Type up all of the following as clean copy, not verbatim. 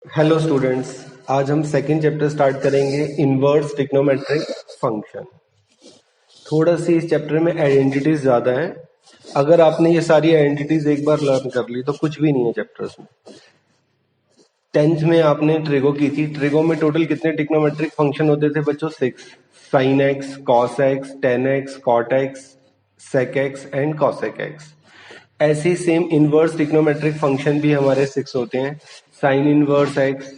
Hello students. आज हम second chapter start करेंगे, इनवर्स ट्रिग्नोमेट्रिक फंक्शन। थोड़ा सी इस चैप्टर में आइडेंटिटीज ज़्यादा है। अगर आपने ये सारी आइडेंटिटीज एक बार लर्न कर ली तो कुछ भी नहीं है चैप्टर्स में। 10th में आपने ट्रिगो की थी। ट्रिगो में टोटल कितने ट्रिग्नोमेट्रिक फंक्शन होते थे बच्चों? 6। Sine x, cos x, tan x, cot x, sec x and cosec x. ऐसे ही सेम इनवर्स ट्रिग्नोमेट्रिक फंक्शन भी हमारे 6 होते हैं। Sine inverse x,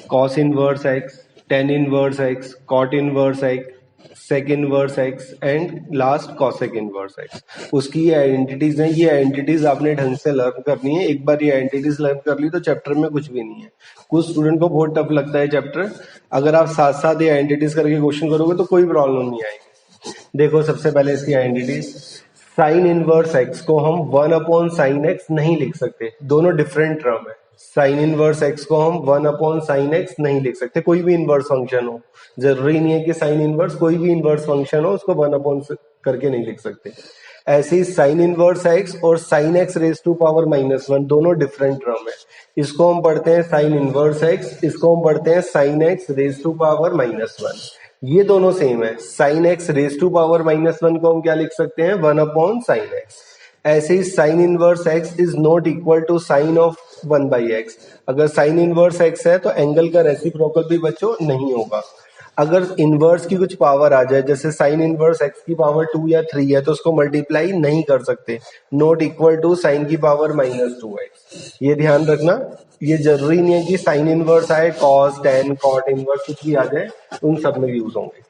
cos inverse x, tan inverse x, cot inverse x, sec inverse x and last cosec inverse x. उसकी ये identities हैं। ये आइडेंटिटीज आपने ढंग से लर्न करनी है। एक बार ये आइडेंटिटीज लर्न कर ली तो चैप्टर में कुछ भी नहीं है। कुछ स्टूडेंट को बहुत टफ लगता है चैप्टर। अगर आप साथ साथ ये आइडेंटिटीज करके क्वेश्चन करोगे तो कोई प्रॉब्लम नहीं आएगी। देखो, सबसे पहले इसकी आइडेंटिटीज। साइन इनवर्स एक्स को हम 1/sin x नहीं लिख सकते। दोनों डिफरेंट टर्म है। साइन इनवर्स एक्स को हम 1/sin x नहीं लिख सकते। कोई भी इनवर्स फंक्शन हो, जरूरी नहीं है कि साइन इनवर्स, कोई भी इनवर्स फंक्शन हो उसको 1/, करके नहीं लिख सकते। ऐसे ही साइन इनवर्स एक्स और sine x raise to power -1 दोनों डिफरेंट टर्म है। इसको हम पढ़ते हैं साइन इनवर्स एक्स, इसको हम पढ़ते हैं sine x raise to power -1। ये दोनों सेम है। Sine x raise to power -1 को हम क्या लिख सकते हैं? 1/sin x। ऐसे ही sine inverse x is not equal to sine of 1/x। अगर साइन इनवर्स एक्स है तो एंगल का रेसिप्रोकल भी बच्चों नहीं होगा। अगर इनवर्स की कुछ पावर आ जाए, जैसे साइन इनवर्स एक्स की पावर 2 या 3 है, तो उसको मल्टीप्लाई नहीं कर सकते। नॉट इक्वल टू साइन की पावर -2x। ये ध्यान रखना। ये जरूरी नहीं है कि साइन इनवर्स आए, कॉस, टेन, कॉट इनवर्स कुछ भी आ जाए, उन सब में यूज होंगे।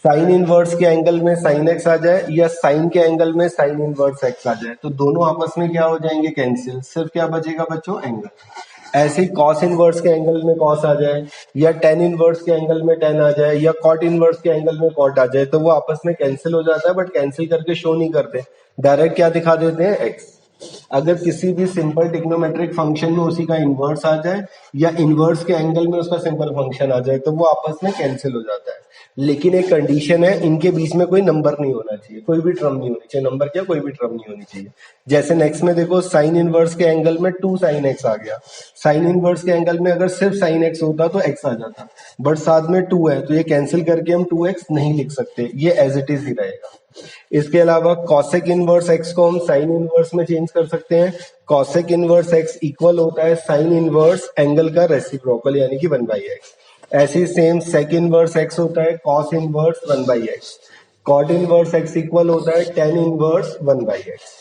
साइन इनवर्स के एंगल में साइन एक्स आ जाए या साइन के एंगल में साइन इनवर्स एक्स आ जाए तो दोनों आपस में क्या हो जाएंगे? कैंसिल। सिर्फ क्या बचेगा बच्चों? एंगल। ऐसे ही कॉस इनवर्स के एंगल में कॉस आ जाए या टेन इनवर्स के एंगल में टेन आ जाए या कॉट इनवर्स के एंगल में कॉट आ जाए तो वो आपस में कैंसिल हो जाता है, बट कैंसिल करके शो नहीं करते, डायरेक्ट क्या दिखा देते हैं? एक्स। अगर किसी भी सिंपल ट्रिग्नोमेट्रिक फंक्शन में उसी का इनवर्स आ जाए या इनवर्स के एंगल में उसका सिंपल फंक्शन आ जाए तो वो आपस में कैंसिल हो जाता है। लेकिन एक कंडीशन है, इनके बीच में कोई नंबर नहीं होना चाहिए, कोई भी टर्म नहीं होनी चाहिए। नंबर क्या? कोई भी टर्म नहीं होनी चाहिए। जैसे नेक्स्ट में देखो, साइन इनवर्स के एंगल में 2 sin x आ गया। साइन इनवर्स के एंगल में अगर सिर्फ sin x होता तो x आ जाता, बट साथ में 2 है तो ये कैंसिल करके हम 2x नहीं लिख सकते, ये एज इट इज ही रहेगा। इसके अलावा कॉसेक इनवर्स x को हम साइन इनवर्स में चेंज कर सकते हैं। कॉसेक इनवर्स x इक्वल होता है साइन इनवर्स एंगल का रेसिप्रोकल यानी कि 1/x। ऐसे ही सेम सेक इनवर्स x होता है cos inverse 1/x। Cot inverse x equal होता है टेन इनवर्स 1/x।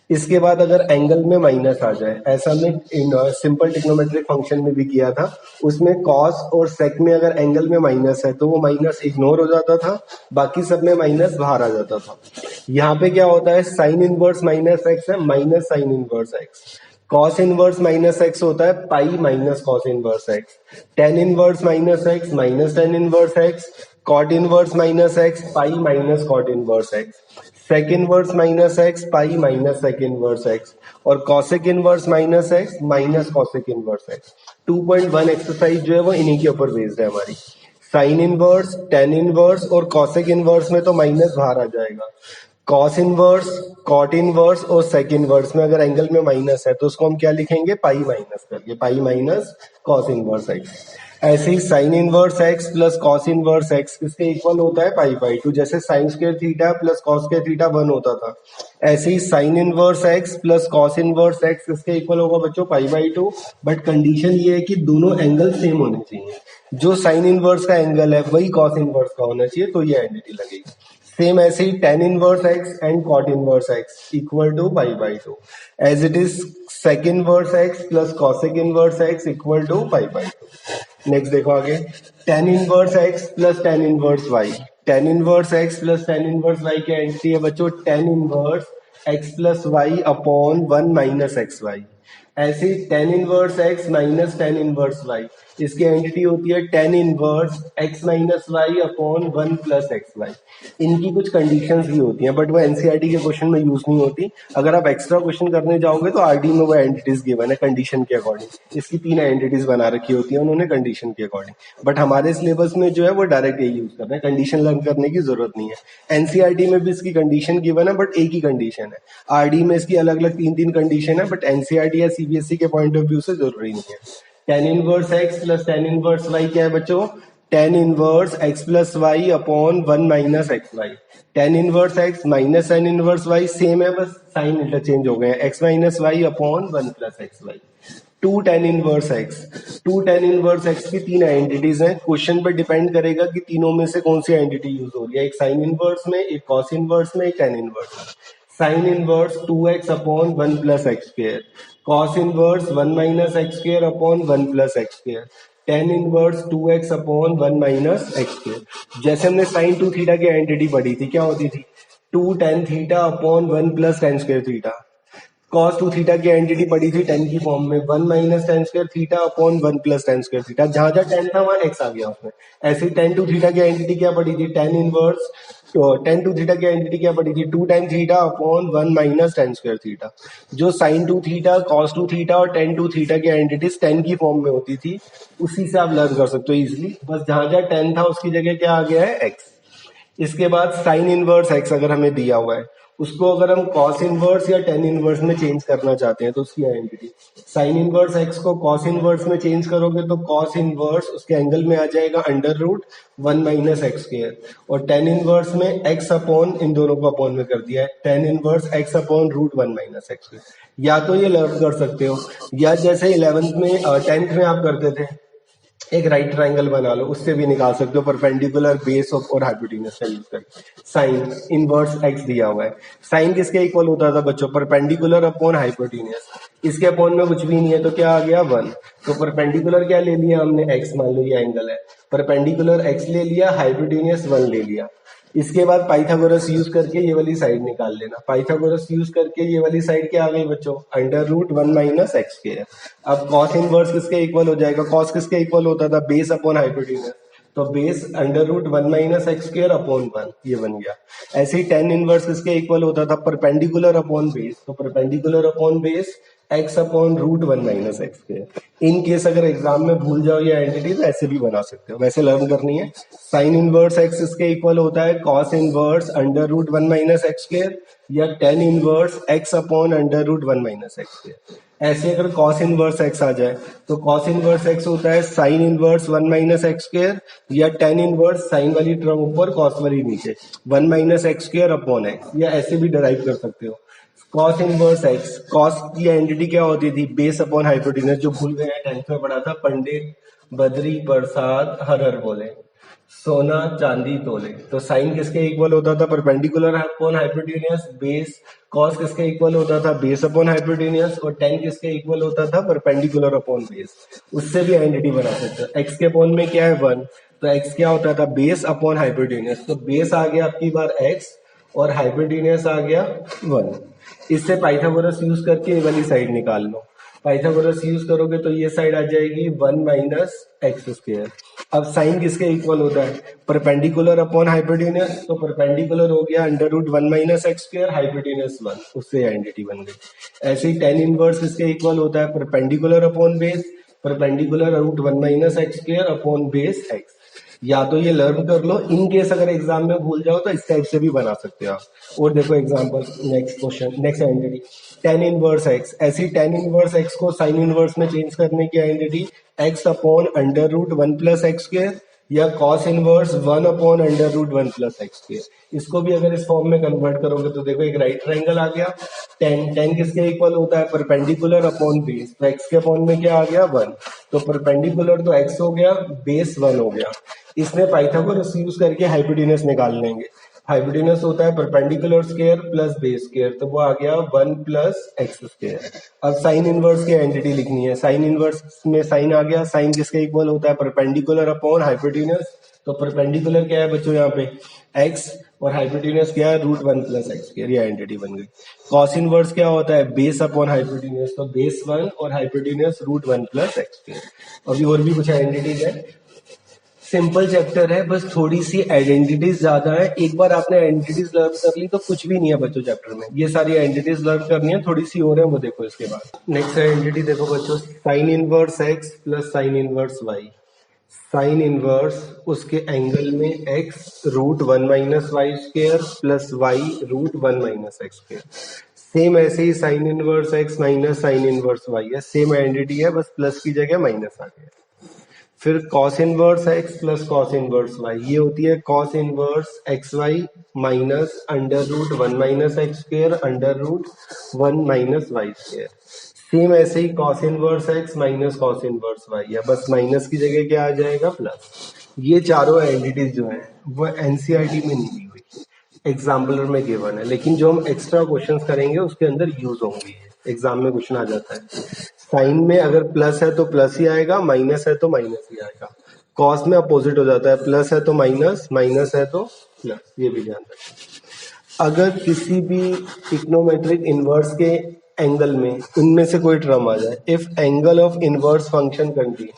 इसके बाद अगर एंगल में माइनस आ जाए, ऐसा हमने सिंपल ट्रिग्नोमेट्रिक फंक्शन में भी किया था। उसमें कॉस और सेक में अगर एंगल में माइनस है तो वो माइनस इग्नोर हो जाता था, बाकी सब में माइनस बाहर आ जाता था। यहाँ पे क्या होता है? साइन इनवर्स -x है minus sine inverse x। Cos inverse -x होता है pi minus cos inverse x। Tan inverse -x minus tan inverse x। Cot inverse -x pi minus cot inverse x। Sec inverse -x pi minus sec inverse x। और cosec inverse -x minus cosec inverse x। 2.1 exercise जो है वो इन्हीं के ऊपर based है हमारी। Sine inverse, tan inverse और कॉसेक इनवर्स में तो माइनस बाहर आ जाएगा। कॉस इनवर्स, कॉट इनवर्स और सेक इनवर्स में अगर एंगल में माइनस है तो उसको हम क्या लिखेंगे? पाई माइनस करके, pi minus cos inverse x. ऐसे ही sine inverse x plus cos inverse x किसके इक्वल होता है? पाई/2। जैसे sine square theta plus cos square theta 1 होता था, ऐसे ही sine inverse x plus cos inverse x किसके इक्वल होगा बच्चों? पाई/2। बट कंडीशन ये है कि दोनों एंगल सेम होने चाहिए। जो साइन इनवर्स का एंगल है वही कॉस इनवर्स का होना चाहिए, तो ये आइडेंटिटी लगेगी। सेम ऐसे ही tan inverse x and cot inverse x equal to पाई/2। As it is sec inverse x plus cosec inverse x equal to पाई/2। नेक्स्ट देखो आगे, tan inverse x plus tan inverse y. Tan inverse x plus tan inverse y की identity है बच्चों tan inverse x plus y upon 1 minus x y. ऐसे ही tan inverse x minus tan inverse y, इसकी identity होती है tan inverse x minus y upon 1 plus x y. इनकी कुछ कंडीशंस भी होती हैं बट वो एनसीईआरटी के क्वेश्चन में यूज नहीं होती। अगर आप एक्स्ट्रा क्वेश्चन करने जाओगे तो आरडी में वो आइडेंटिटीज गिवन है कंडीशन के अकॉर्डिंग। इसकी 3 आइडेंटिटीज बना रखी होती है उन्होंने कंडीशन के अकॉर्डिंग, बट हमारे सिलेबस में जो है वो डायरेक्ट यही यूज कर रहे हैं, कंडीशन लर्न करने की जरूरत नहीं है। एनसीईआरटी में भी इसकी कंडीशन गिवन है बट एक ही कंडीशन है। आरडी में इसकी अलग अलग 3-3 कंडीशन है, बट एनसीईआरटी या सीबीएसई के पॉइंट ऑफ व्यू से जरूरी नहीं है। Tan inverse x plus tan inverse y क्या है बच्चों? Tan inverse x plus y upon one minus x y. Tan inverse x minus tan inverse y same है, बस साइन इंटरचेंज हो गए हैं। X minus y upon one plus x y. Two tan inverse x. Two tan inverse x की तीन identities हैं। Question पर depend करेगा कि तीनों में से कौन सी आइडेंटिटी यूज हो रही है। एक साइन इनवर्स में, एक कॉस इनवर्स में, एक टेन इनवर्स में। Sine inverse two x upon one plus x square, cos inverse one minus x square upon one plus x square, tan inverse two x upon one minus x square. जैसे हमने sine two theta की identity पढ़ी थी, क्या होती थी? Two tan theta upon one plus tan square theta. Cos two theta की identity पड़ी थी टेन की फॉर्म में, one minus tan square theta upon one plus ten square theta. जहां जहां टेन था वहां एक्स आ गया उसमें। ऐसे ही टेन टू थीटा की आइडेंटिटी क्या पड़ी थी? Tan inverse tan two theta की आइडेंटिटी क्या पड़ी थी? Two tan theta upon one minus tan square theta. जो sine two theta, cos two theta और टेन टू थीटा की आइडेंटिटीज टेन की फॉर्म में होती थी, उसी से आप लर्न कर सकते हो इजिली। बस जहां जहां टेन था उसकी जगह क्या आ गया है? एक्स। इसके बाद साइन इनवर्स एक्स अगर हमें दिया हुआ है, उसको अगर हम कॉस इनवर्स या टेन इनवर्स में चेंज करना चाहते हैं तो उसकी आइडेंटिटी, साइन इनवर्स एक्स को कॉस इनवर्स में चेंज करोगे तो कॉस इनवर्स उसके एंगल में आ जाएगा under root one minus x square, और टेन इनवर्स में एक्स अपॉन, इन दोनों को अपॉन में कर दिया है, tan inverse x upon root one minus x square. या तो ये लर्न कर सकते हो, या जैसे 11th में 10th में आप करते थे, एक राइट ट्राइंगल बना लो, उससे भी निकाल सकते हो परपेंडिकुलर बेस और हाइपोटेन्यूज का यूज करके। साइन इनवर्स एक्स दिया हुआ है, साइन किसके इक्वल होता था बच्चों? Perpendicular upon hypotenuse. इसके अपॉन में कुछ भी नहीं है तो क्या आ गया? वन। तो परपेंडिकुलर क्या ले लिया हमने? एक्स, मान लो ये एंगल है, परपेंडिकुलर एक्स ले लिया, हाइपोटेन्यूज वन ले लिया। इसके बाद पाइथागोरस यूज करके ये वाली साइड निकाल लेना। पाइथागोरस यूज करके ये वाली साइड क्या आ गई बच्चों? Under root one minus x square. अब कॉस इनवर्स किसके इक्वल हो जाएगा? कॉस किसके इक्वल होता था? Base upon hypotenuse. तो base under root one minus x square upon one, ये बन गया। ऐसे ही टेन इनवर्स किसके इक्वल होता था? Perpendicular upon base. तो perpendicular upon base x upon root one minus x square. In case अगर एग्जाम में भूल जाओ ये आइडेंटिटी तो ऐसे भी बना सकते हो, वैसे लर्न करनी है। साइन इनवर्स एक्स इसके इक्वल होता है cos inverse under root one minus x square, या tan inverse x upon under root one minus x square. ऐसे अगर कॉस इनवर्स एक्स आ जाए तो कॉस इनवर्स एक्स होता है sine inverse one minus x square, या टेन इनवर्स साइन वाली term ऊपर कॉस वाली नीचे, one minus x square upon x, या ऐसे भी डराइव कर सकते हो। कॉस इनवर्स एक्स, कॉस की आइडेंटिटी क्या होती थी? बेस अपॉन हाइपोटेन्यूज, जो भूल गए हैं 10th में पढ़ा था, पंडित बद्री प्रसाद हर बोले, सोना चांदी तोले। तो साइन किसके इक्वल होता था? Perpendicular upon hypotenuse base. Cos किसके इक्वल होता था? Base upon hypotenuse. और टेन किसके इक्वल होता था? Perpendicular upon base. उससे भी आइडेंटिटी बना सकते हो। एक्स के अपॉन में क्या है? वन। तो एक्स क्या होता था? Base upon hypotenuse. तो बेस आ गया आपकी बार एक्स और हाइपोटेन्यूज आ गया वन। इससे पाइथागोरस यूज करके ये वाली साइड निकाल लो। पाइथागोरस यूज करोगे तो ये साइड आ जाएगी वन माइनस एक्स स्क्वायर। अब साइन किसके इक्वल होता है? Perpendicular upon hypotenuse. तो परपेंडिकुलर हो गया under root one minus x square, hypotenuse one, उससे आइडेंटिटी बन गई। ऐसे ही टेन इनवर्स किसके इक्वल होता है? Perpendicular upon base, perpendicular root one minus x square upon base x. या तो ये लर्न कर लो, इन केस अगर एग्जाम में भूल जाओ तो इस टाइप से भी बना सकते हो आप। और देखो example, next question, next identity tan inverse x. ऐसी टेन इनवर्स एक्स को साइन इनवर्स में चेंज करने की identity x upon under root one plus x square, या cos inverse one upon under root one plus x square. इसको भी अगर इस फॉर्म में कन्वर्ट करोगे तो देखो एक राइट ट्राइंगल आ गया। टेन, टेन किसके इक्वल होता है? Perpendicular upon base. तो एक्स के अपॉन में क्या आ गया? वन। तो परपेंडिकुलर तो एक्स हो गया, बेस वन हो गया। इसमें पाइथागोरस यूज करके हाइपोटेन्यूज निकाल लेंगे। हाइपोटेन्यूज होता है perpendicular square plus base square, तो वो आ गया वन प्लस एक्स स्क्वायर। अब साइन इनवर्स की आइडेंटिटी लिखनी है। साइन इनवर्स में साइन आ गया, साइन किसके इक्वल होता है? Perpendicular upon hypotenuse. तो परपेंडिकुलर क्या है बच्चों यहाँ पे? एक्स, और हाइपोटेन्यूज क्या है? Root one plus x square. ये आइडेंटिटी बन गई। कॉस इनवर्स क्या होता है? Base upon hypotenuse. तो बेस वन और hypotenuse root one plus x square. अभी और भी कुछ आइडेंटिटीज है, सिंपल चैप्टर है, बस थोड़ी सी आइडेंटिटीज ज्यादा है। एक बार आपने आइडेंटिटीज लर्न कर ली तो कुछ भी नहीं है बच्चों चैप्टर में। ये सारी आइडेंटिटीज लर्न करनी है, थोड़ी सी और है वो देखो इसके बाद। नेक्स्ट आइडेंटिटी देखो बच्चों, sine inverse x plus sine inverse y. Sine inverse उसके एंगल में x root one minus y square plus y root one minus x square. Same ऐसे ही sine inverse x minus sine inverse y है, same identity है, बस plus की जगह minus आ गया। फिर cos inverse x plus cos inverse y, ये होती है cos inverse x y minus under root one minus x square under root one minus y square. Same ऐसे ही cos inverse x minus cos inverse y है, बस minus की जगह क्या आ जाएगा प्लस। ये चारों आइडेंटिटीज जो है वो एनसीईआरटी में नहीं दी हुई, एग्जाम्पलर में गिवन है, लेकिन जो हम एक्स्ट्रा क्वेश्चंस करेंगे उसके अंदर यूज होंगी, एग्जाम में क्वेश्चन आ जाता है। साइन में अगर प्लस है तो प्लस ही आएगा, माइनस है तो माइनस ही आएगा। कॉस में अपोजिट हो जाता है, प्लस है तो माइनस, माइनस है तो प्लस, ये भी ध्यान रखें। अगर किसी भी इकोनोमेट्रिक इनवर्स के एंगल में इनमें से कोई टर्म आ जाए, if angle of inverse function contain,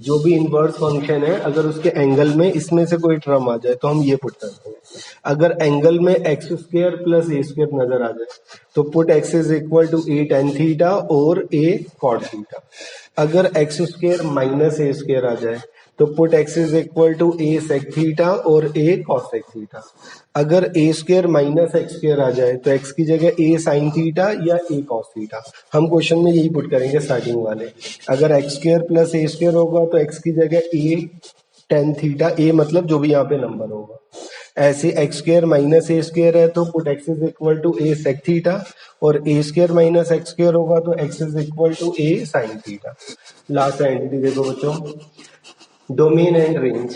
जो भी इनवर्स फंक्शन है अगर उसके एंगल में इसमें से कोई टर्म आ जाए तो हम ये पुट करते हैं। अगर एंगल में x square plus a square नजर आ जाए तो put x is equal to a tan theta और ए कॉट थीटा। अगर x square minus a square आ जाए तो put x is equal to a sec theta और ए कॉस सेक थीटा। अगर a square minus x square आ जाए तो एक्स की जगह ए साइन थीटा या ए कॉस थीटा। हम क्वेश्चन में यही पुट करेंगे स्टार्टिंग वाले। अगर x square plus a square होगा तो एक्स की जगह ए टेन थीटा, ए मतलब जो भी यहाँ पे नंबर होगा। ऐसे x square minus a square है तो put x is equal to a sec theta, और a square minus x square होगा तो x is equal to a sine theta. Last identity देखो बच्चों, डोमेन एंड रेंज।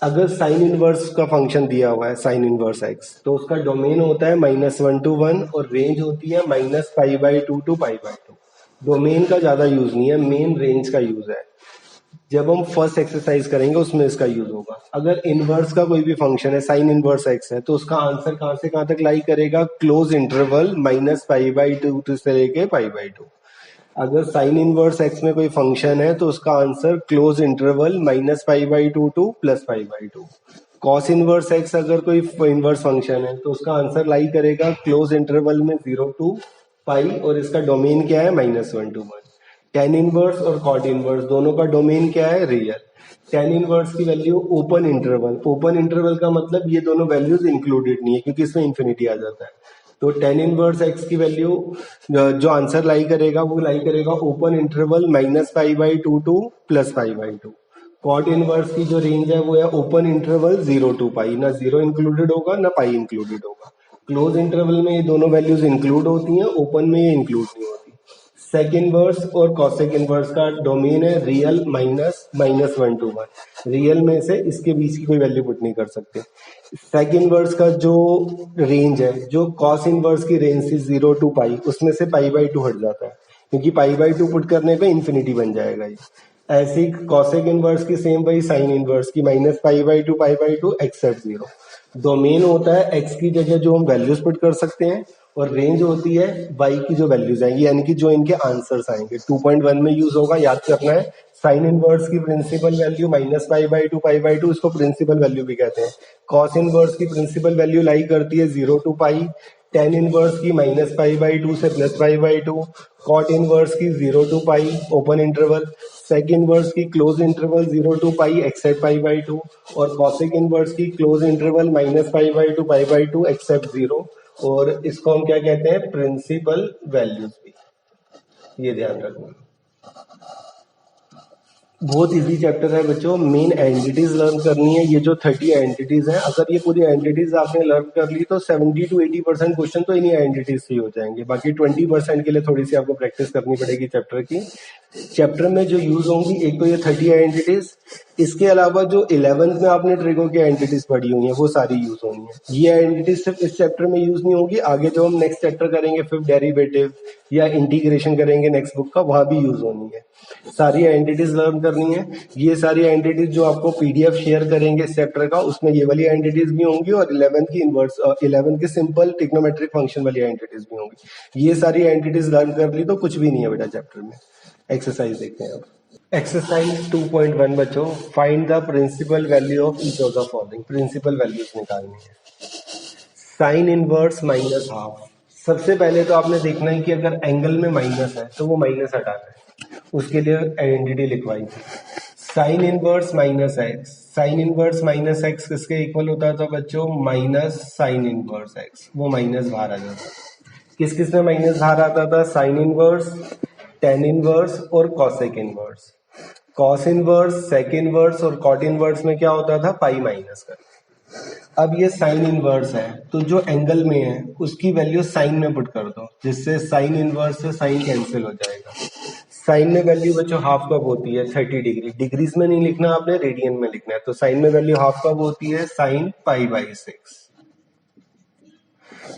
अगर साइन इनवर्स का function दिया हुआ है साइन इनवर्स एक्स, तो उसका डोमेन होता है -1 to 1 और रेंज होती है -π/2 to π/2। डोमेन का ज्यादा यूज नहीं है, मेन रेंज का यूज है। जब हम फर्स्ट एक्सरसाइज करेंगे उसमें इसका यूज होगा। अगर इनवर्स का कोई भी फंक्शन है, साइन इनवर्स एक्स है, तो उसका आंसर कहां से कहां तक लाई करेगा, क्लोज इंटरवल -π/2 से लेके π/2। अगर साइन इनवर्स एक्स में कोई फंक्शन है तो उसका answer close interval -π/2 to +π/2। Cos inverse x अगर कोई इनवर्स फंक्शन है तो उसका आंसर लाई करेगा क्लोज इंटरवल में 0 to पाई, और इसका डोमेन क्या है -1 to 1। टेन इनवर्स और कॉट इनवर्स दोनों का डोमेन क्या है, रियल। टेन इनवर्स की value open interval, open interval का मतलब ये दोनों वैल्यूज इंक्लूडेड नहीं है क्योंकि इसमें इंफिनिटी आ जाता है। तो टेन इनवर्स एक्स की वैल्यू जो आंसर लाई करेगा वो लाई करेगा open interval -π/2 to +π/2। Cot inverse की जो रेंज है वो है ओपन इंटरवल 0 to पाई, ना 0 इंक्लूडेड होगा ना पाई इंक्लूडेड होगा। क्लोज इंटरवल में ये दोनों वैल्यूज इंक्लूड होती हैं, ओपन में ये इंक्लूड नहीं होती। सेक इनवर्स और कॉसेक इनवर्स का डोमेन है रियल -1 to 1। रियल में से इसके बीच की कोई वैल्यू पुट नहीं कर सकते। सेक इनवर्स का जो रेंज है, जो कॉस इनवर्स की रेंज थी 0 to पाई, उसमें से π/2 हट जाता है क्योंकि π/2 पुट करने पे इंफिनिटी बन जाएगा ये। ऐसी कॉसेक इनवर्स की सेम वही साइन इनवर्स की -π/2 π/2 एक्सेप्ट 0। डोमेन होता है एक्स की जगह जो हम वैल्यूज पुट कर सकते हैं, और रेंज होती है वाई की जो वैल्यूज आएंगी, यानी कि जो इनके आंसर्स आएंगे। 2.1 में यूज होगा, याद करना है। साइन इनवर्स की प्रिंसिपल वैल्यू -π/2 π/2, इसको प्रिंसिपल वैल्यू भी कहते हैं। कॉस इनवर्स की प्रिंसिपल वैल्यू लाई करती है 0 to पाई। टेन इनवर्स की -π/2 से +π/2। कॉट इनवर्स की 0 to pi open interval. Sec inverse की close interval 0 to pi except π/2, और कॉसेक इनवर्स की क्लोज इंटरवल -π/2 π/2 एक्सेप्ट 0। और इसको हम क्या कहते हैं, प्रिंसिपल वैल्यूज भी, ये ध्यान रखना। बहुत इजी चैप्टर है बच्चों, मेन एंटिटीज लर्न करनी है। ये जो 30 एंटिटीज हैं, अगर ये पूरी एंटिटीज आपने लर्न कर ली तो 70 to 80% क्वेश्चन तो इन्हीं एंटिटीज से ही हो जाएंगे। बाकी 20% के लिए थोड़ी सी आपको प्रैक्टिस करनी पड़ेगी चैप्टर की। चैप्टर में जो यूज होंगी, एक तो ये 30 एंटिटीज, इसके अलावा जो 11th में आपने ट्रिगो की एंटिटीज पढ़ी हुई हैं वो सारी यूज होनी है। ये एंटिटीज सिर्फ इस चैप्टर में यूज नहीं होगी, आगे जो हम नेक्स्ट चैप्टर करेंगे फिफ्थ डेरिवेटिव या इंटीग्रेशन करेंगे नेक्स्ट बुक का, वहां भी यूज होनी है। सारी एंटिटीज लर्न करनी है। ये सारी एंटिटीज जो आपको पीडीएफ शेयर करेंगे इस चैप्टर का, उसमें ये वाली एंटिटीज भी होंगी, और 11th की इनवर्स 11th की सिंपल ट्रिग्नोमेट्रिक फंक्शन वाली एंटिटीज भी होंगी। ये सारी एंटिटीज लर्न कर ली तो कुछ भी नहीं है बेटा चैप्टर में। एक्सरसाइज देखते हैं अब। एक्सरसाइज 2.1 बच्चों, find the principal value of each of the following. Principal values निकालनी है। Sine inverse -12। सबसे पहले तो आपने देखना है कि अगर एंगल में माइनस है तो वो माइनस हटाना है, उसके लिए आइडेंटिटी लिखवाई थी। Sign inverse -x, sign inverse -x किसके इक्वल होता था बच्चों, माइनस साइन इनवर्स x, वो माइनस बाहर आ जाता है। किस किस में माइनस बाहर आता था? साइन इनवर्स, टेन इनवर्स और cosec inverse. Cos inverse, sec inverse और कॉट इनवर्स में क्या होता था? पाई माइनस का। अब ये साइन इनवर्स है तो जो एंगल में है उसकी वैल्यू साइन में पुट कर दो, जिससे साइन इनवर्स से साइन कैंसिल हो जाएगा। साइन में वैल्यू बच्चों हाफ कब होती है? 30 डिग्री। डिग्रीज में नहीं लिखना आपने, रेडियन में लिखना है। तो साइन में वैल्यू हाफ कब होती है? Sine pi by 6।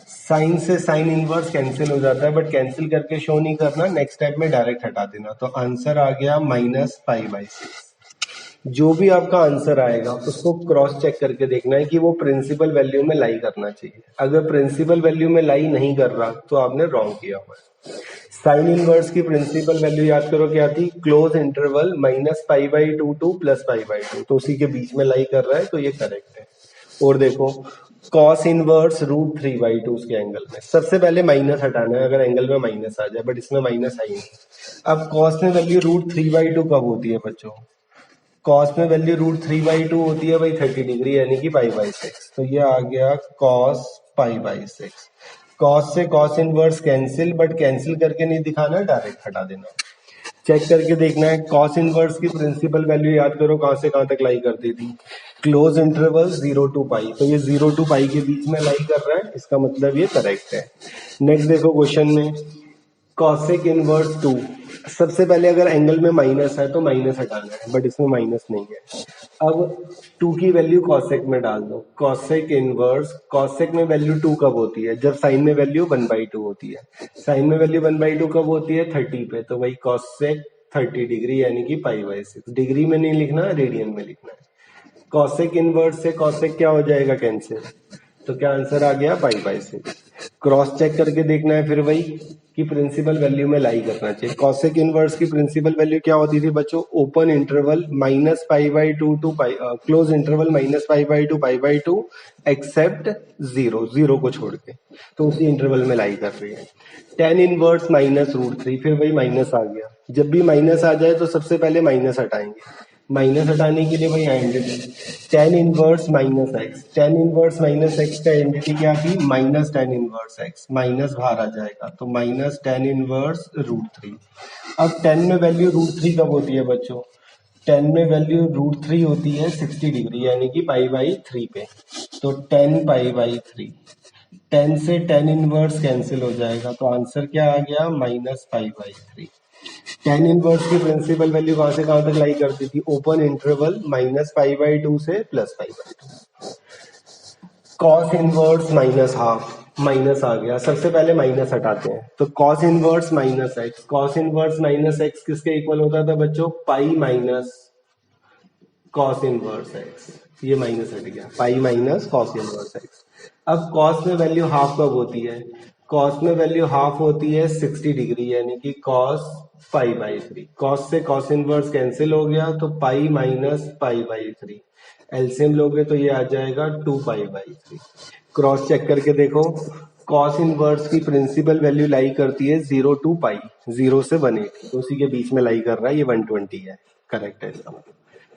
साइन से साइन इनवर्स कैंसिल हो जाता है, बट कैंसिल करके शो नहीं करना, नेक्स्ट स्टेप में डायरेक्ट हटा देना। तो आंसर आ गया माइनस पाई बाई 6। जो भी आपका आंसर आएगा उसको क्रॉस चेक करके देखना है कि वो प्रिंसिपल वैल्यू में लाई करना चाहिए। अगर प्रिंसिपल वैल्यू में लाई नहीं कर रहा तो आपने रॉन्ग किया हुआ है। साइन इनवर्स की प्रिंसिपल वैल्यू याद करो क्या थी? Close interval minus pi by 2 two plus pi by 2, तो उसी के बीच में लाई कर रहा है, तो ये करेक्ट है। और देखो कॉस इनवर्स रूट 3 बाई 2 उसके एंगल में, सबसे पहले माइनस हटाना है अगर एंगल में माइनस आ जाए, बट इसमें माइनस आई नहीं। अब कॉस में वैल्यू रूट 3 बाई 2 कब होती है बच्चों? कॉस में वैल्यू रूट 3 बाई 2 होती है भाई 30 डिग्री, यानी कि पाई बाई 6। तो ये आ गया कॉस पाई बाई 6। कॉस से cos inverse cancel, but cancel करके नहीं दिखाना, डायरेक्ट हटा देना। चेक करके देखना है। कॉस इनवर्स की प्रिंसिपल वैल्यू याद करो कहां से कहां तक लाई करती थी? क्लोज इंटरवल 0 टू पाई, तो ये 0 टू पाई के बीच में लाई कर रहा है, इसका मतलब ये करेक्ट है। नेक्स्ट देखो क्वेश्चन में कॉसेक इनवर्स 2। सबसे पहले अगर एंगल में माइनस है तो माइनस हटाना है, बट इसमें माइनस नहीं है। अब 2 की वैल्यू कॉसेक में डाल दो। कॉसेक इनवर्स, कॉसेक में वैल्यू 2 कब होती है? जब साइन में वैल्यू 1/2 होती है। साइन में वैल्यू 1/2 कब होती है? 30 पे, तो वही कॉसेक 30 डिग्री यानी कि पाई बाई 6। डिग्री में नहीं लिखना, रेडियन में लिखना है। कॉसेक इनवर्स से कॉसेक क्या हो जाएगा? कैंसिल। तो क्या आंसर आ गया? Pi by 6। क्रॉस चेक करके देखना है फिर वही कि प्रिंसिपल वैल्यू में लाई करना चाहिए। कॉसेक इनवर्स की प्रिंसिपल वैल्यू क्या होती थी बच्चों? Open interval minus pi by 2 two pi, close interval minus pi by 2 pi by 2 except 0, 0 को छोड़ के, तो उसी इंटरवल में लाई कर रही है। टेन इनवर्स माइनस रूट 3, फिर वही माइनस आ गया। जब भी माइनस आ जाए तो सबसे पहले माइनस हटाएंगे। माइनस हटाने के लिए भाई identity tan inverse minus x. Tan inverse minus x का आइडेंटिटी क्या थी? Minus tan inverse x. Minus बाहर आ जाएगा तो माइनस टेन इनवर्स रूट 3। अब 10 में वैल्यू रूट 3 कब होती है बच्चों? 10 में वैल्यू रूट 3 होती है 60 डिग्री यानी कि पाई बाई 3 पे, तो 10 पाई बाई 3। 10 से 10 इनवर्स कैंसिल हो जाएगा, तो आंसर क्या आ गया? Minus pi by 3। Tan inverse की प्रिंसिपल वैल्यू कहां से कहां तक लाई करती थी? Open interval minus pi by 2 से plus pi by 2। Cos inverse minus half, minus आ गया, सबसे पहले माइनस हटाते हैं। तो cos inverse minus x, cos inverse minus x किसके इक्वल होता था बच्चों? Pi minus cos inverse x. ये माइनस हट गया, pi minus cos inverse x. अब कॉस में वैल्यू हाफ कब होती है? कॉस में वैल्यू हाफ होती है 60 डिग्री यानी कि कॉस पाई बाई 3। कॉस से कॉस इनवर्स कैंसिल हो गया तो pi minus pi by 3। LCM लोगे तो ये आ जाएगा 2 पाई बाई 3। क्रॉस चेक करके देखो। कॉस इनवर्स की प्रिंसिपल वैल्यू लाई करती है 0 टू पाई, 0 से 180, तो उसी के बीच में लाई कर रहा है, ये 120 है। करेक्ट है इसका मतलब।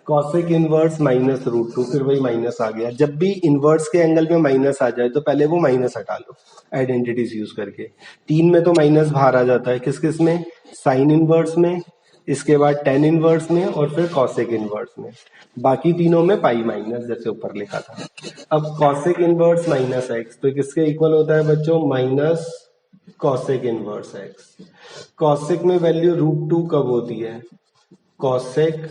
कॉसेक इनवर्स माइनस रूट 2, फिर वही माइनस आ गया। जब भी इनवर्स के एंगल में माइनस आ जाए तो पहले वो माइनस हटा लो आइडेंटिटीज यूज करके। 3 में तो माइनस बाहर आ जाता है, किस किस में? साइन इनवर्स में, इसके बाद टेन इनवर्स में और फिर कॉसेक इनवर्स में। बाकी तीनों में पाई माइनस, जैसे ऊपर लिखा था। अब कॉसेक इनवर्स माइनस एक्स तो किसके इक्वल होता है बच्चों? Minus cosec inverse x. Cosec में वैल्यू रूट 2 कब होती है? Cosec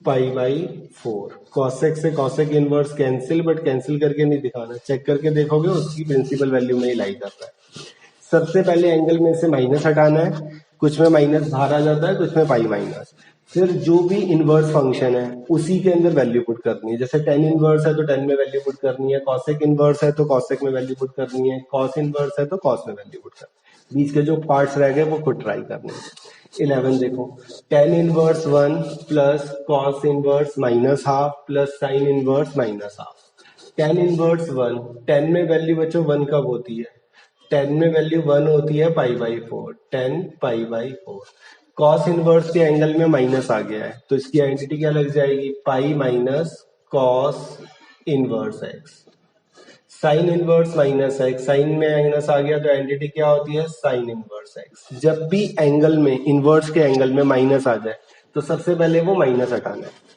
pi by 4। कॉसेक से cosec inverse cancel, but cancel करके नहीं दिखाना, चेक करके देखोगे उसकी प्रिंसिपल वैल्यू में ही लाई करता है। सबसे पहले एंगल में से माइनस हटाना है, कुछ में माइनस बाहर आ जाता है, कुछ में पाई माइनस। फिर जो भी इनवर्स फंक्शन है उसी के अंदर वैल्यू पुट करनी है। जैसे टेन इनवर्स है तो टेन में वैल्यू पुट करनी है, कॉसेक इनवर्स है तो कॉसेक में वैल्यू पुट करनी है, कॉस इनवर्स है तो कॉस में वैल्यू पुट करनी है। बीच के जो पार्ट्स रह गए वो खुद ट्राई करने हैं। 11 देखो, tan inverse 1 plus cos inverse minus half plus sine inverse minus half. Tan inverse 1, 10 में वैल्यू बच्चों 1 कब होती है? 10 में वैल्यू 1 होती है pi by 4, 10 pi by 4। Cos inverse के एंगल में माइनस आ गया है तो इसकी आइडेंटिटी क्या लग जाएगी? Pi minus cos inverse x. Sine inverse minus x, sine में माइनस आ गया तो एंटिटी क्या होती है, साइन इनवर्स एक्स। जब भी एंगल में, इनवर्स के एंगल में माइनस आ जाए तो सबसे पहले वो माइनस हटाना है।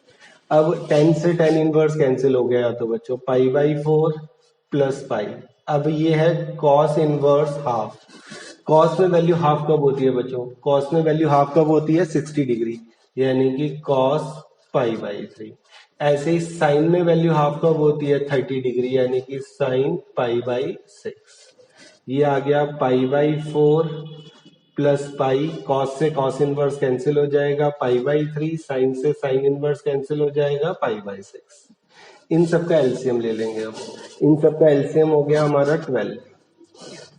अब 10 से 10 इनवर्स कैंसिल हो गया तो बच्चों पाई बाई 4 प्लस पाई। अब ये है कॉस इनवर्स हाफ। कॉस में वैल्यू हाफ कब होती है बच्चों, कॉस में वैल्यू हाफ कब होती है, 60 डिग्री, यानी कि कॉस पाई बाई 3। ऐसे ही साइन में वैल्यू हाफ कब होती है, 30 डिग्री, यानी कि साइन पाई बाई 6। ये आ गया पाई बाई 4 प्लस पाई, कॉस से कॉस इनवर्स कैंसिल हो जाएगा, पाई बाई 3, साइन से साइन इनवर्स कैंसिल हो जाएगा, पाई बाई 6। इन सब का एलसीएम ले लेंगे अब। इन सब का एलसीएम हो गया हमारा 12।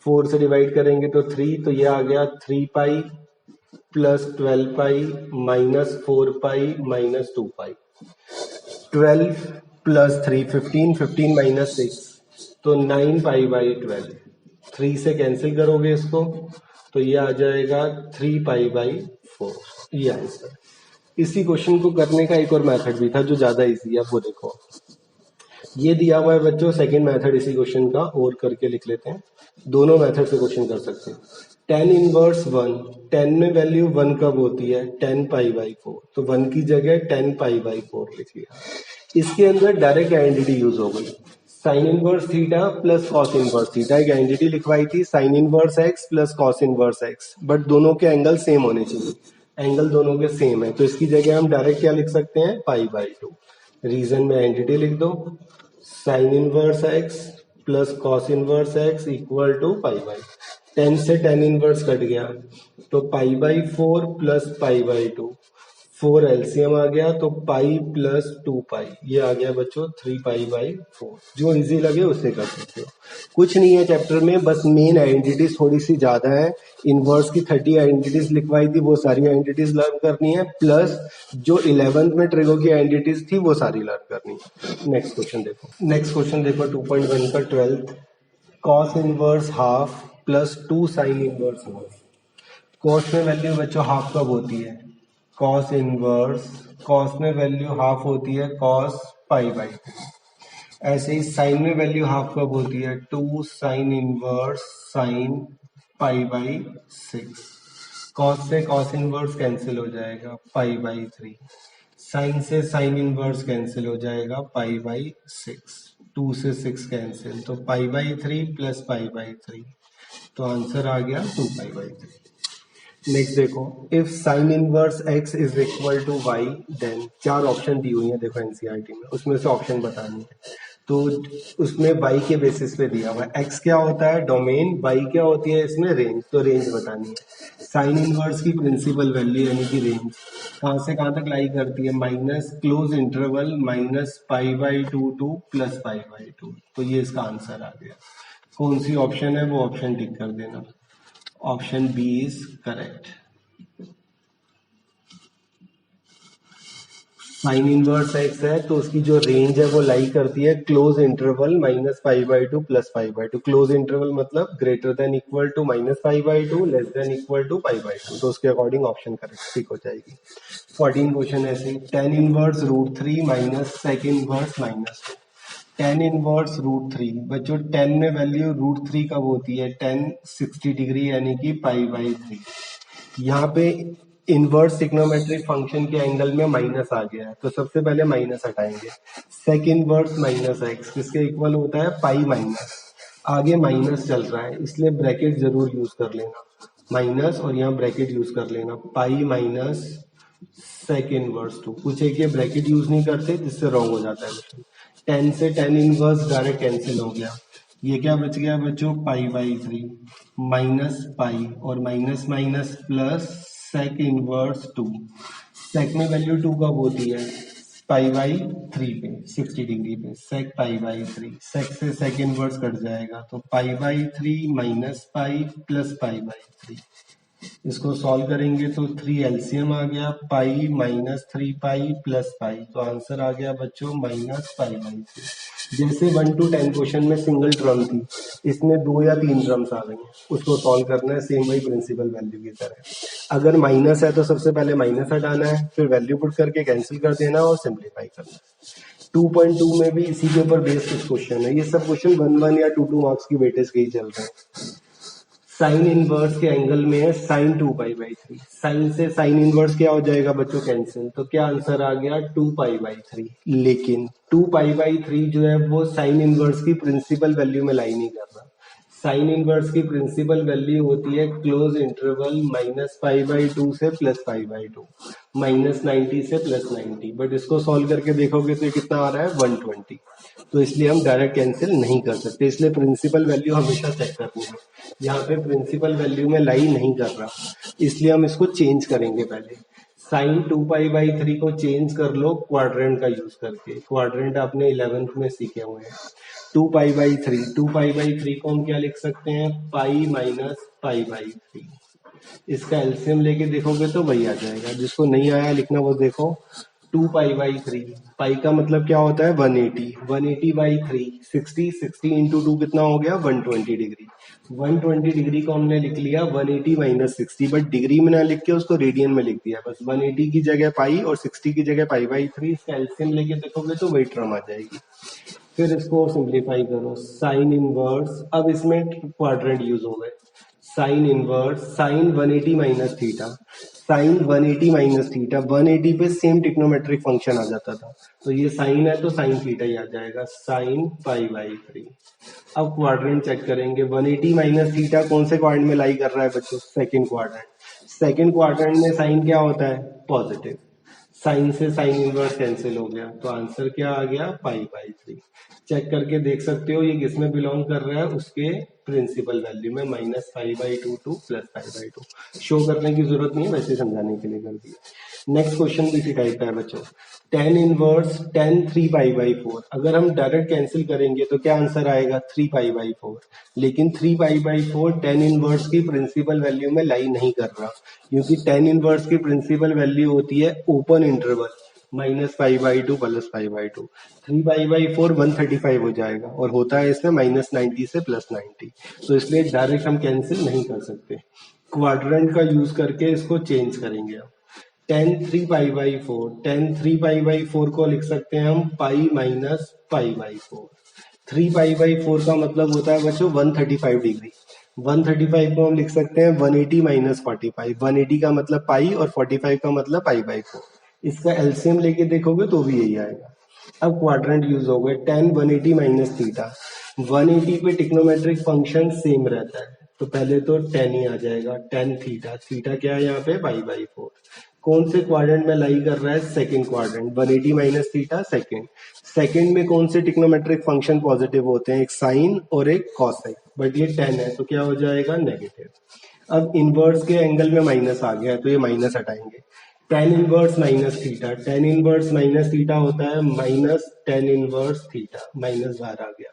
4 से डिवाइड करेंगे तो 3, तो ये आ गया 3 pi plus 12 pi minus 4 pi minus 2 पाई। 12 प्लस 3 15, 15 माइनस 6 तो 9 पाई बाई 12। 3 से कैंसिल करोगे इसको तो ये आ जाएगा 3 पाई बाई 4। ये आंसर। इसी क्वेश्चन को करने का एक और मेथड भी था जो ज्यादा इजी है, वो देखो। ये दिया हुआ है बच्चों सेकंड मेथड इसी क्वेश्चन का, और करके लिख लेते हैं। दोनों मेथड से क्वेश्चन कर सकते हैं। 10 इनवर्स 1, 10 में वैल्यू 1 कब होती है, 10 पाई बाई 4, तो 1 की जगह 10 पाई बाई 4 लिख लिया। इसके अंदर डायरेक्ट आइडेंटिटी यूज हो गई, sine inverse theta plus cos inverse theta. एक आइडेंटिटी लिखवाई थी, sign inverse x plus cos inverse x, but दोनों के एंगल सेम होने चाहिए। एंगल दोनों के सेम है तो इसकी जगह हम डायरेक्ट क्या लिख सकते हैं, पाई बाई 2। रीजन में एंटिटी लिख दो, sine inverse x plus cos inverse x equal to pi by. 10 से 10 इनवर्स कट गया तो pi by 4 plus pi by 2, 4 LCM आ गया तो पाई प्लस 2 पाई। ये आ गया बच्चों 3 पाई बाई 4। जो इजी लगे उससे कर सकते हो, कुछ नहीं है चैप्टर में, बस मेन आइडेंटिटीज थोड़ी सी ज्यादा है। इनवर्स की 30 आइडेंटिटीज लिखवाई थी, वो सारी आइडेंटिटीज लर्न करनी है, प्लस जो 11th में ट्रिगो की आइडेंटिटीज थी वो सारी लर्न करनी है। नेक्स्ट क्वेश्चन देखो, नेक्स्ट क्वेश्चन देखो 2.1 का 12th। Cos inverse half plus 2 sine inverse half. Cos में वैल्यू बच्चों हाफ कब होती है, कॉस इनवर्स, कॉस में वैल्यू हाफ होती है कॉस पाई बाई 3। ऐसे ही साइन में वैल्यू हाफ कब होती है, 2 sign inverse sine pi by 6। Cos से कॉस इनवर्स कैंसिल हो जाएगा, पाई बाई 3। साइन से साइन इनवर्स कैंसिल हो जाएगा, पाई बाई 6। 2 से 6 कैंसिल तो pi by 3 plus pi by 3, तो आंसर आ गया 2 पाई बाई 3। नेक्स्ट देखो, if sine inverse x is equal to y then, 4 option दी हुई है देखो एनसीईआरटी में, उसमें से ऑप्शन बतानी है। तो उसमें y के बेसिस पे दिया हुआ है, x क्या होता है डोमेन, y क्या होती है इसमें रेंज, तो रेंज बतानी है। साइन इनवर्स की प्रिंसिपल वैल्यू यानी कि रेंज कहाँ से कहाँ तक लाई करती है, minus close interval minus pi by 2 two plus pi by 2, तो ये इसका आंसर आ गया। कौन सी ऑप्शन है वो ऑप्शन टिक कर देना, option B is correct. Sine inverse x है तो उसकी जो रेंज है वो लाई करती है close interval minus pi by 2 plus pi by 2। Close interval मतलब greater than equal to minus pi by 2 less than equal to pi by 2, तो उसके अकॉर्डिंग ऑप्शन करेक्ट टिक हो जाएगी। 14 क्वेश्चन ऐसे, 10 inverse root 3 minus sec inverse minus 2। 10 inverse root 3 बच्चों, 10 में value root 3 कब होती है, 10 60 डिग्री यानी कि पाई बाई 3। यहाँ पे इनवर्स ट्रिग्नोमेट्रिक फंक्शन के एंगल में माइनस आ गया है तो सबसे पहले माइनस हटाएंगे। सेक इनवर्स माइनस एक्स किसके इक्वल होता है, पाई माइनस, आगे माइनस चल रहा है इसलिए ब्रैकेट जरूर यूज कर लेना, माइनस और यहाँ ब्रैकेट यूज कर लेना, पाई माइनस सेक इनवर्स 2। कुछ एक ये ब्रैकेट यूज नहीं करते जिससे रॉन्ग हो जाता है। 10 से 10 इनवर्स डायरेक्ट कैंसिल हो गया, ये क्या बच गया बच्चों, पाई बाई 3 माइनस पाई और minus minus plus sec inverse 2। Sec में वैल्यू 2 कब होती है, पाई बाई 3 पे 60 डिग्री पे, सेक पाई बाई 3, सेक से सेक इनवर्स कट जाएगा तो pi by 3 minus pi plus pi by 3। इसको सॉल्व करेंगे तो 3 एलसीएम आ गया, pi minus 3 pi plus pi, तो आंसर आ गया बच्चों माइनस पाई बाई 3। जैसे 1 to 10 क्वेश्चन में सिंगल टर्म थी, इसमें 2 या 3 टर्म्स आ गई, उसको सॉल्व करना है सेम वही प्रिंसिपल वैल्यू की तरह। अगर माइनस है तो सबसे पहले माइनस हटाना है, फिर वैल्यू पुट करके कैंसिल कर देना और सिंप्लीफाई करना है। 2.2 में भी इसी के ऊपर बेस्ड कुछ क्वेश्चन है। ये सब क्वेश्चन 1 या 2 मार्क्स की वेटेज के ही चल रहे हैं। साइन इनवर्स के एंगल में है साइन 2π/3। साइन से साइन इनवर्स क्या हो जाएगा बच्चों, कैंसिल। तो क्या आंसर आ गया 2π/3। लेकिन 2π/3 जो है वो साइन इनवर्स की प्रिंसिपल वैल्यू में लाई नहीं कर रहा। साइन इनवर्स की प्रिंसिपल वैल्यू होती है क्लोज इंटरवल -π/2 से +π/2, -90 से +90। बट इसको सॉल्व करके देखोगे तो कितना आ रहा है 120। तो इसलिए हम डायरेक्ट कैंसिल नहीं कर सकते, इसलिए प्रिंसिपल वैल्यू हमेशा चेक करनी है। यहाँ पे प्रिंसिपल वैल्यू में लाई नहीं कर रहा, इसलिए हम इसको चेंज करेंगे। पहले साइन 2π/3 को चेंज कर लो क्वाड्रेंट का यूज करके। क्वाड्रेंट आपने 11th में सीखे हुए हैं। 2π/3 को हम क्या लिख सकते हैं, पाई माइनस π/3। इसका एलसीएम लेके देखोगे तो वही आ जाएगा। जिसको नहीं आया लिखना वो देखो, 2π/3। पाई का मतलब क्या होता है 180, 180/3 60, 60 इंटू 2 कितना हो गया 120 डिग्री। 120 डिग्री को हमने लिख लिया 180 - 60, बट डिग्री में ना लिख के उसको रेडियन में लिख दिया बस। 180 की जगह पाई और 60 की जगह π/3। इसका एलसीएम लेके देखोगे तो वही टर्म आ जाएगी। फिर इसको सिंप्लीफाई करो, साइन इनवर्स, अब इसमें क्वाड्रेंट यूज हो गए। साइन इनवर्स साइन 180 - थीटा, साइन 180 - थीटा, 180 पे सेम टिक्नोमेट्रिक फंक्शन आ जाता था। तो ये साइन है तो साइन थीटा ही आ जाएगा, साइन π/3। अब क्वाड्रेंट चेक करेंगे, 180 - थीटा कौन से क्वाड्रेंट में लाई कर रहा है बच्चों, सेकंड क्वाड्रेंट। सेकंड क्वाड्रेंट में साइन क्या होता है, पॉजिटिव। साइन से साइन इनवर्स कैंसिल हो गया, तो आंसर क्या आ गया π/3। चेक करके देख सकते हो ये किसमें बिलोंग कर रहा है, उसके प्रिंसिपल वैल्यू में, -π/2 टू +π/2। शो करने की जरूरत नहीं है, वैसे समझाने के लिए कर दिया। नेक्स्ट क्वेश्चन भी इसी टाइप का है बच्चों, tan इनवर्स tan 3π/4। अगर हम डायरेक्ट कैंसिल करेंगे तो क्या आंसर आएगा 3π/4। लेकिन 3π/4 tan इनवर्स की प्रिंसिपल वैल्यू में लाई नहीं कर रहा, क्योंकि tan इनवर्स की प्रिंसिपल वैल्यू होती है ओपन इंटरवल -π/2 +π/2। 3π/4 135 हो जाएगा, और होता है इसमें -90 से +90। तो इसलिए डायरेक्ट हम कैंसिल नहीं कर सकते, क्वाड्रेंट का यूज करके इसको चेंज करेंगे। अब tan 3π/4, tan 3π/4 को लिख सकते हैं हम पाई माइनस π/4। 3π/4 का मतलब होता है बच्चों 135 डिग्री। 135 को हम लिख सकते हैं 180 - 45। 180 का मतलब पाई और 45 का मतलब π/4। इसका एलसीएम लेके देखोगे तो भी यही आएगा। अब क्वाड्रेंट यूज हो गए, tan 180 - थीटा। 180 पे टिक्नोमेट्रिक फंक्शन सेम रहता है, तो पहले तो tan ही आ जाएगा, tan थीटा। थीटा क्या है यहाँ पे π/4। कौन से क्वाड्रेंट में लाई कर रहा है, second quadrant. 180 - theta second. Second में कौन से टिक्नोमेट्रिक फंक्शन पॉजिटिव होते हैं, एक साइन और एक कॉसेक, बट ये tan है तो क्या हो जाएगा नेगेटिव। अब इनवर्स के एंगल में माइनस आ गया है तो ये माइनस हटाएंगे। tan inverse minus theta, tan inverse minus theta होता है minus tan inverse theta, minus बाहर आ गया।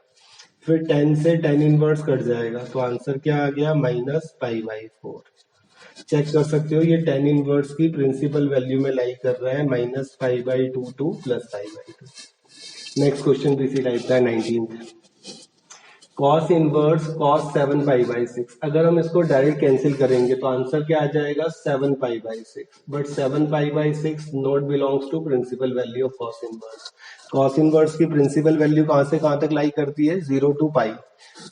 फिर tan से tan इनवर्स कट जाएगा, तो आंसर क्या आ गया -π/4। चेक कर सकते हो ये tan इनवर्स की प्रिंसिपल वैल्यू में लाई कर रहा है -π/2 टू +π/2। नेक्स्ट क्वेश्चन भी इसी टाइप का है, 19th। cos inverse cos 7π/6। अगर हम इसको डायरेक्ट कैंसिल करेंगे तो आंसर क्या आ जाएगा 7π/6। But 7π/6 not belongs to principal value of cos inverse. cos inverse की प्रिंसिपल वैल्यू कहां से कहां तक लाई करती है, 0 to π,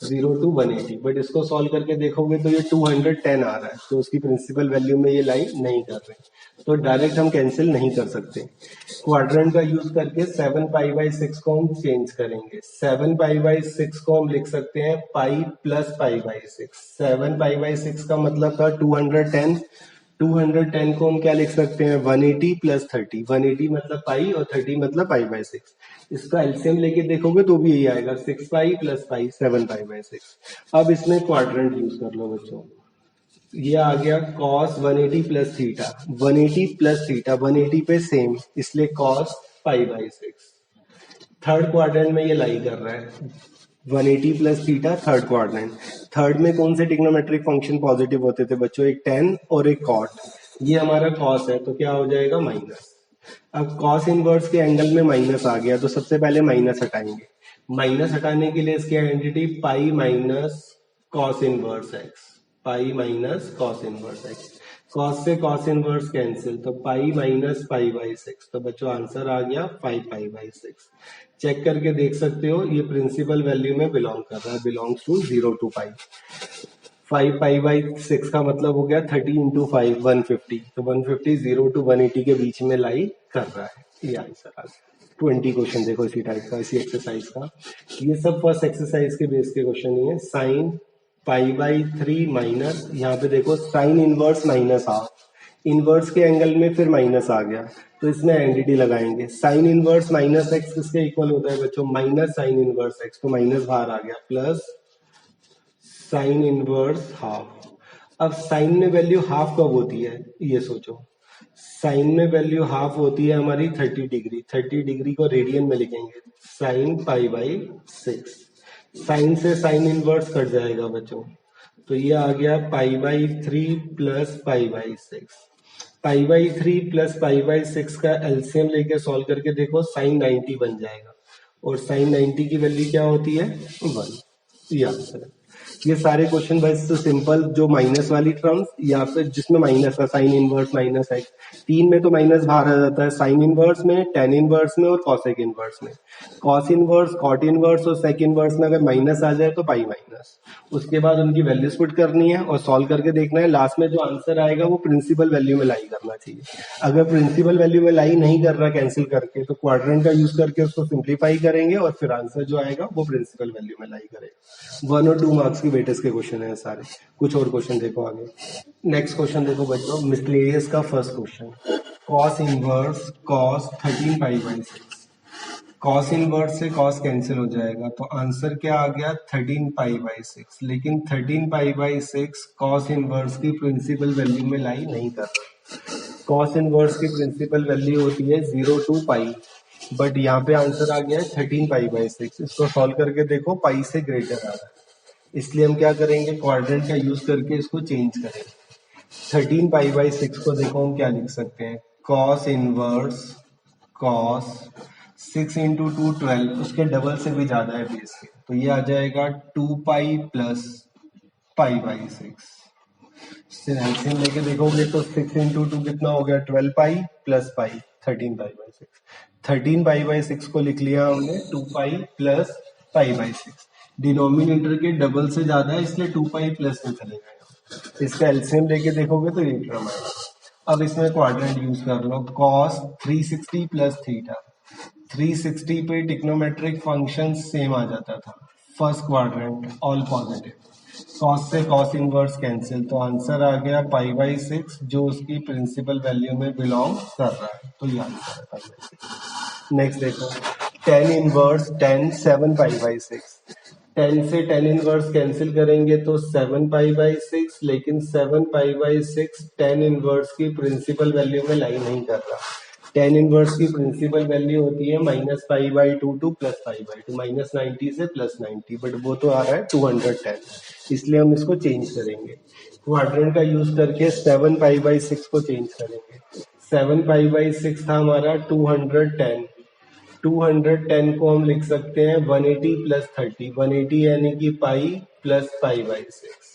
0 to 180। बट इसको सॉल्व करके देखोगे तो ये 210 आ रहा है, तो उसकी प्रिंसिपल वैल्यू में ये लाई नहीं कर रहे, तो डायरेक्ट हम कैंसिल नहीं कर सकते। क्वाड्रेंट का यूज करके 7π/6 को हम चेंज करेंगे। 7π/6 को हम लिख सकते हैं पाई प्लस π/6। 7π/6 का मतलब था 210। 210 को हम क्या लिख सकते हैं 180 + 30। 180 मतलब पाई और 30 मतलब π/6। इसका एलसीएम लेके देखोगे तो भी यही आएगा, 6π + π 7π/6। अब इसमें क्वाड्रेंट यूज कर लो बच्चों, ये आ गया cos 180 + थीटा। 180 + थीटा 180 पे सेम, इसलिए cos π/6। थर्ड क्वाड्रेंट में ये लाई कर रहा है 180 + थीटा, थर्ड क्वाड्रेंट। थर्ड में कौन से टिग्नोमेट्रिक फंक्शन पॉजिटिव होते थे बच्चों, एक tan और एक cot। ये हमारा cos है तो क्या हो जाएगा माइनस। अब cos इनवर्स के एंगल में माइनस आ गया, तो सबसे पहले माइनस हटाएंगे। माइनस हटाने के लिए इसकी identity pi minus cos inverse x, pi minus cos inverse x। Cos से कॉस इनवर्स कैंसिल, तो pi minus pi by six, तो बच्चों आंसर आ गया 5 पाई बाई सिक्स। चेक करके देख सकते हो ये प्रिंसिपल वैल्यू में बिलोंग कर रहा है, belongs to 0 to pi. 5 pi by six का मतलब हो गया 30 इंटू 5 150, तो 150 0 टू 180 के बीच में लाई कर रहा है, ये आंसर आ गया। 20 क्वेश्चन देखो इसी टाइप का, इसी एक्सरसाइज का। ये सब फर्स्ट एक्सरसाइज के बेस के क्वेश्चन ही है। साइन पाई बाई 3 माइनस, यहाँ पे देखो sign inverse minus half, inverse के एंगल में फिर माइनस आ गया, तो इसमें आइडेंटिटी लगाएंगे। साइन इनवर्स माइनस एक्स किसके इक्वल होता है बच्चों, माइनस साइन इनवर्स एक्स, तो माइनस बाहर आ गया, प्लस साइन इनवर्स हाफ। अब साइन में वैल्यू हाफ कब होती है ये सोचो, साइन में वैल्यू हाफ होती है हमारी 30 डिग्री, 30 डिग्री को रेडियन में लिखेंगे, साइन पाई बाई 6। साइन से साइन इनवर्स कट जाएगा बच्चों, तो ये आ गया पाई by 3 plus pi by 6। Pi by 3 plus pi by 6 का एलसीएम लेके सॉल्व करके देखो, साइन 90 बन जाएगा, और साइन 90 की वैल्यू क्या होती है 1, ये आंसर है। ये सारे क्वेश्चन बस सिंपल जो माइनस वाली टर्म्स या फिर जिसमें माइनस है, साइन इनवर्स माइनस एक्स, 3 में तो माइनस बाहर आ जाता है, साइन इनवर्स में, टेन इनवर्स में और कॉसेक इनवर्स में। कॉस इनवर्स, कॉट इनवर्स और सेक इनवर्स में अगर माइनस आ जाए तो पाई माइनस, उसके बाद उनकी वैल्यूज पुट करनी है और सॉल्व करके देखना है, लास्ट में जो आंसर आएगा वो प्रिंसिपल वैल्यू में लाई करना चाहिए। अगर प्रिंसिपल वैल्यू में लाई नहीं कर रहा कैंसिल करके, तो क्वाड्रेंट का यूज करके उसको सिंप्लीफाई करेंगे और फिर आंसर जो आएगा वो प्रिंसिपल वैल्यू में लाई करेगा। 1 और 2 मार्क्स की वेटेज के क्वेश्चन है सारे। कुछ और क्वेश्चन देखो आगे। नेक्स्ट क्वेश्चन देखो बच्चों, मिसलेनियस का first question, cos inverse cos 13 pi by 6। Cos inverse से कॉस कैंसिल हो जाएगा, तो आंसर क्या आ गया 13 पाई बाई 6। लेकिन 13 पाई बाई 6 कॉस इनवर्स की प्रिंसिपल वैल्यू में लाई नहीं कर रहा। कॉस इनवर्स की प्रिंसिपल वैल्यू होती है 0 टू पाई, बट यहाँ पे आंसर आ गया है 13 पाई बाई 6। इसको सॉल्व करके देखो, पाई से ग्रेटर आ रहा है, इसलिए हम क्या करेंगे, क्वाड्रेंट का यूज करके इसको चेंज करेंगे। 13 पाई बाई 6 को देखो हम क्या लिख सकते हैं, कॉस इनवर्स कॉस 6 इंटू 2 12, उसके डबल से भी ज्यादा है बेस के, तो ये आ जाएगा 2 pi plus pi by 6। LCM लेके देखोगे तो 6 इंटू 2 कितना हो गया 12 pi plus pi 13 pi by 6। 13 pi by 6 को लिख लिया हमने 2 pi plus pi by 6। Denominator के डबल से ज्यादा है इसलिए 2 पाई प्लस में चलेगा। इसका एलसीएम लेके देखोगे तो ये टर्म आएगा। अब इसमें क्वाड्रेंट यूज कर लो, कॉस 360 प्लस थीटा। 360 पे टिक्नोमेट्रिक फंक्शन सेम आ जाता था, first quadrant all positive, cos से कॉस इनवर्स कैंसिल, तो आंसर आ गया पाई बाई 6 जो उसकी प्रिंसिपल वैल्यू में बिलोंग कर रहा है, तो ये आंसर है पाई बाई 6। नेक्स्ट देखो, टेन इनवर्स 10 7 पाई बाई 6। 10 से 10 इनवर्स कैंसिल करेंगे तो 7 पाई बाई 6, लेकिन 7 पाई बाई 6 10 इनवर्स की प्रिंसिपल वैल्यू में लाई नहीं कर रहा। 10 इनवर्स की प्रिंसिपल वैल्यू होती है minus pi by 2 two plus pi by 2, minus 90 से प्लस 90, बट वो तो आ रहा है 210, इसलिए हम इसको चेंज करेंगे। क्वाड्रेंट का यूज करके 7 पाई बाई 6 को चेंज करेंगे। 7 पाई बाई 6 था हमारा 210, 210 को हम लिख सकते हैं 180 प्लस 30, 180 यानी कि pi plus pi by 6।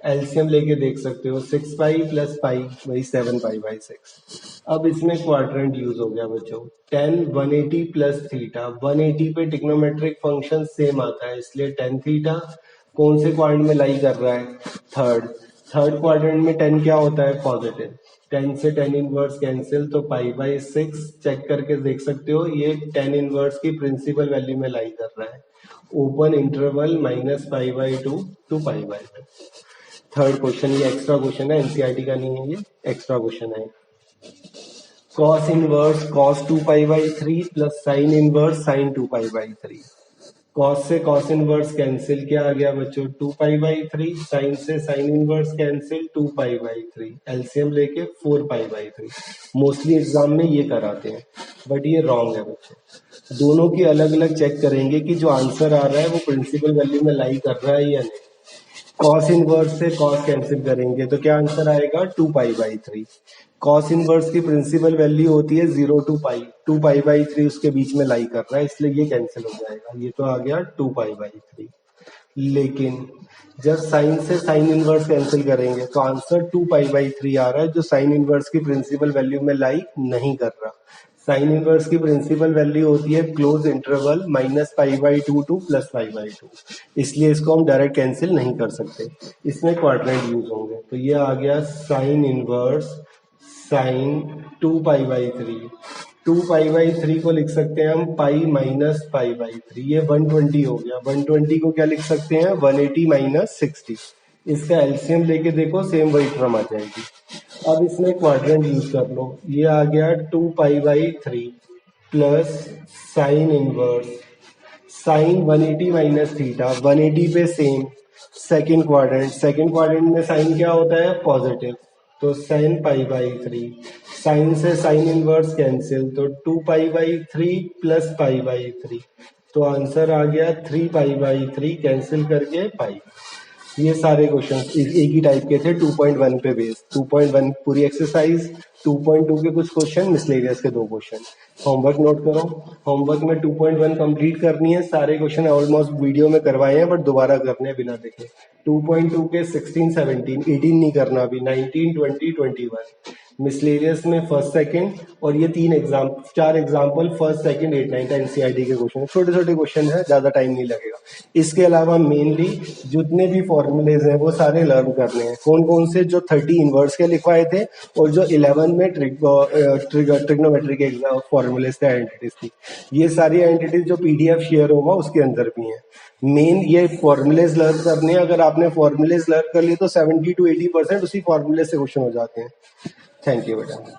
LCM लेके देख सकते हो, 6 पाई प्लस पाई वही 7 पाई बाई 6। अब इसमें क्वाड्रेंट यूज हो गया बच्चों, 10 180 प्लस थीटा, 180 पे टिक्नोमेट्रिक फंक्शन सेम आता है इसलिए 10 थीटा। कौन से क्वाड्रेंट में लाई कर रहा है, थर्ड क्वाड्रेंट में 10 क्या होता है पॉजिटिव, 10 से 10 इनवर्स कैंसिल, तो पाई बाई 6 चेक करके देख सकते हो ये 10 इनवर्स की प्रिंसिपल वैल्यू में लाई कर रहा है, open interval minus pi by 2 two pi by 2। Third question, ये एक्स्ट्रा क्वेश्चन है, एनसीईआरटी का नहीं है, ये एक्स्ट्रा क्वेश्चन है। Cos inverse cos 2 pi by 3 plus sine inverse sine 2 pi by 3। Cos से कॉस इनवर्स कैंसिल, क्या आ गया बच्चों 2 पाई बाई 3, साइन से sine inverse cancel 2 pi by 3, LCM लेके 4 पाई बाई 3। मोस्टली एग्जाम में ये कराते हैं बट ये रॉन्ग है बच्चों। दोनों की अलग अलग चेक करेंगे कि जो आंसर आ रहा है वो प्रिंसिपल वैल्यू में लाई कर रहा है या नहीं। कॉस इनवर्स से कॉस कैंसिल करेंगे तो क्या आंसर आएगा 2 पाई बाई 3। कॉस इनवर्स की प्रिंसिपल वैल्यू होती है 0 टू पाई, 2 पाई बाई 3 उसके बीच में लाई कर रहा है इसलिए ये कैंसिल हो जाएगा, ये तो आ गया 2 पाई बाई 3। लेकिन जब साइन से साइन इनवर्स कैंसिल करेंगे तो आंसर 2π/3 आ रहा है, जो साइन इनवर्स की प्रिंसिपल वैल्यू में लाई नहीं कर रहा। साइन इनवर्स की प्रिंसिपल वैल्यू होती है क्लोज इंटरवल -π/2 टू +π/2, इसलिए इसको हम डायरेक्ट कैंसिल नहीं कर सकते, इसमें क्वाड्रेंट यूज होंगे। तो ये आ गया साइन इनवर्स साइन 2π/3। 2π/3 को लिख सकते हैं हम पाई माइनस π/3, ये 120 हो गया। 120 को क्या लिख सकते हैं 180 माइनस 60, इसका एलसीएम लेके देखो सेम वही टर्म आ जाएगी। अब इसमें क्वाड्रेंट यूज कर लो, ये आ गया 2π/3 plus sine inverse sine 180 minus theta, 180 पे सेम सेकेंड क्वाड्रेंट में साइन क्या होता है पॉजिटिव, तो साइन π/3, साइन से साइन इनवर्स कैंसिल, तो 2π/3 प्लस π/3, तो आंसर आ गया 3π/3 कैंसिल करके पाई। ये सारे क्वेश्चन एक ही टाइप के थे 2.1 पे बेस। 2.1 पूरी एक्सरसाइज, 2.2 के कुछ क्वेश्चन, मिसलेनियस के 2 क्वेश्चन। होमवर्क नोट करो, होमवर्क में 2.1 कंप्लीट करनी है, सारे क्वेश्चन ऑलमोस्ट वीडियो में करवाए हैं बट दोबारा करने हैं बिना देखे। 2.2 के 16, 17, 18 नहीं करना अभी, 19, 20, 21 मिसलेनियस में फर्स्ट सेकंड, और ये 4 एग्जाम्पल फर्स्ट सेकंड 8, 9 एनसीईआरटी के क्वेश्चन, छोटे छोटे क्वेश्चन है, ज्यादा टाइम नहीं लगेगा। इसके अलावा मेनली जितने भी फॉर्मूलेज हैं वो सारे लर्न करने हैं। कौन कौन से, जो 30 इनवर्स के लिखवाए थे और जो 11 में ट्रिग्नोमेट्री के फॉर्मूलेज थे, आइडेंटिटीज थी, ये सारी आइडेंटिटीज जो पीडीएफ शेयर होगा उसके अंदर भी है। मेन ये फॉर्मूलेज लर्न करने, अगर आपने फॉर्मूलेज लर्न कर लिए तो 70 to 80% उसी फॉर्मूले से क्वेश्चन हो जाते हैं। थैंक यू बेटा।